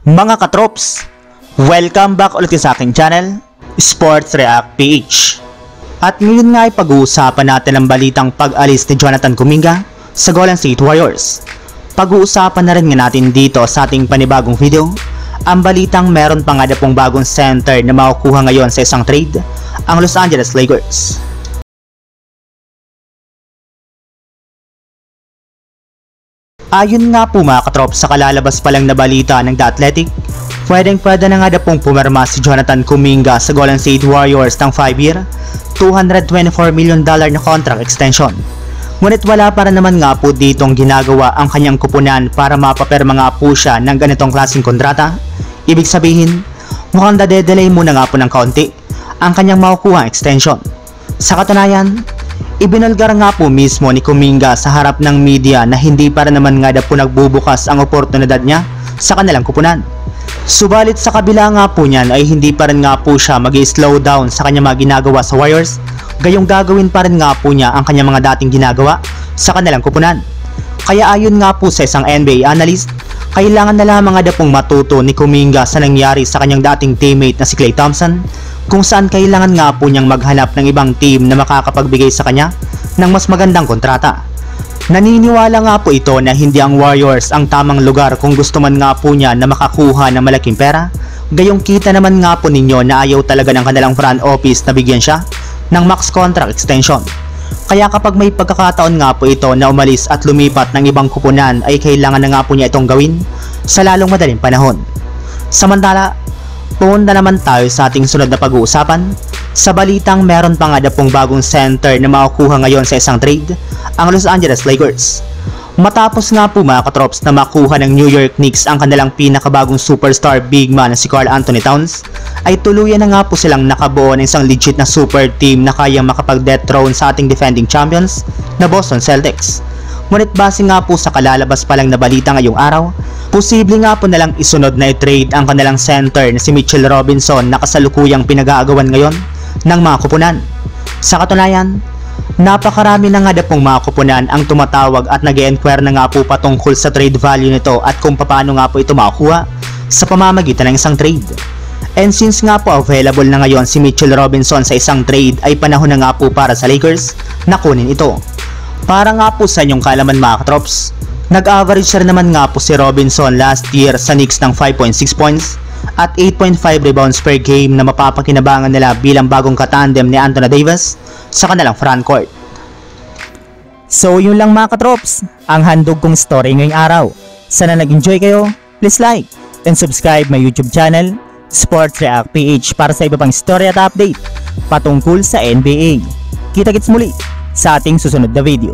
Mga katrops, welcome back ulit sa aking channel, Sports React PH. At ngayon nga ay pag-uusapan natin ang balitang pag-alis ni Jonathan Kuminga sa Golden State Warriors. Pag-uusapan na rin nga natin dito sa ating panibagong video, ang balitang meron pa nga na pong bagong center na makukuha ngayon sa isang trade, ang Los Angeles Lakers. Ayon nga po mga katrop sa kalalabas pa lang na balita ng The Athletic, pwede na nga pong pumirma si Jonathan Kuminga sa Golden State Warriors ng 5-year, $224 million na contract extension. Ngunit wala para naman nga po ditong ginagawa ang kanyang kupunan para mapaperma nga po siya ng ganitong klaseng kontrata. Ibig sabihin, mukhang dadedelay muna nga po ng kaunti ang kanyang makukuha extension. Sa katunayan, ibinulgar nga po mismo ni Kuminga sa harap ng media na hindi para naman nga po nagbubukas ang oportunidad niya sa kanilang kupunan. Subalit sa kabila nga po niyan ay hindi pa rin nga po siya mag-slow down sa kanyang mga ginagawa sa Warriors, gayong gagawin pa rin nga po niya ang kanyang mga dating ginagawa sa kanilang kupunan. Kaya ayon nga po sa isang NBA analyst, kailangan na lamang nga pong matuto ni Kuminga sa nangyari sa kanyang dating teammate na si Klay Thompson, kung saan kailangan nga po niyang maghanap ng ibang team na makakapagbigay sa kanya ng mas magandang kontrata. Naniniwala nga po ito na hindi ang Warriors ang tamang lugar kung gusto man nga po niya na makakuha ng malaking pera, gayong kita naman nga po ninyo na ayaw talaga ng kanilang front office na bigyan siya ng max contract extension. Kaya kapag may pagkakataon nga po ito na umalis at lumipat ng ibang kupunan ay kailangan na nga po niya itong gawin sa lalong madaling panahon. Samantala, punta naman tayo sa ating sunod na pag-uusapan. Sa balitang meron pa nga pong bagong center na makukuha ngayon sa isang trade, ang Los Angeles Lakers. Matapos nga po mga katrops na makuha ng New York Knicks ang kanilang pinakabagong superstar big man na si Karl-Anthony Towns, ay tuluyan na nga po silang nakabuo ng isang legit na super team na kayang makapag-dethrone sa ating defending champions na Boston Celtics. Ngunit base nga po sa kalalabas pa lang na balita ngayong araw, posible nga po nalang isunod na i-trade ang kanilang center na si Mitchell Robinson na kasalukuyang pinag-aagawan ngayon ng mga kupunan. Sa katunayan, napakarami na nga pong mga kupunan ang tumatawag at nag-e-enquire na nga po patungkol sa trade value nito at kung paano nga po ito makukuha sa pamamagitan ng isang trade. And since nga po available na ngayon si Mitchell Robinson sa isang trade, ay panahon na nga po para sa Lakers na kunin ito. Para nga po sa inyong kaalaman mga katrops, nag-average rin naman nga po si Robinson last year sa Knicks ng 5.6 points at 8.5 rebounds per game na mapapakinabangan nila bilang bagong katandem ni Anthony Davis sa kanilang frontcourt. So yun lang mga katrops, ang handog kong story ngayong araw. Sana nag-enjoy kayo, please like and subscribe my YouTube channel, Sports React PH, para sa iba pang story at update patungkol sa NBA. Kita-kits muli sa ating susunod na video.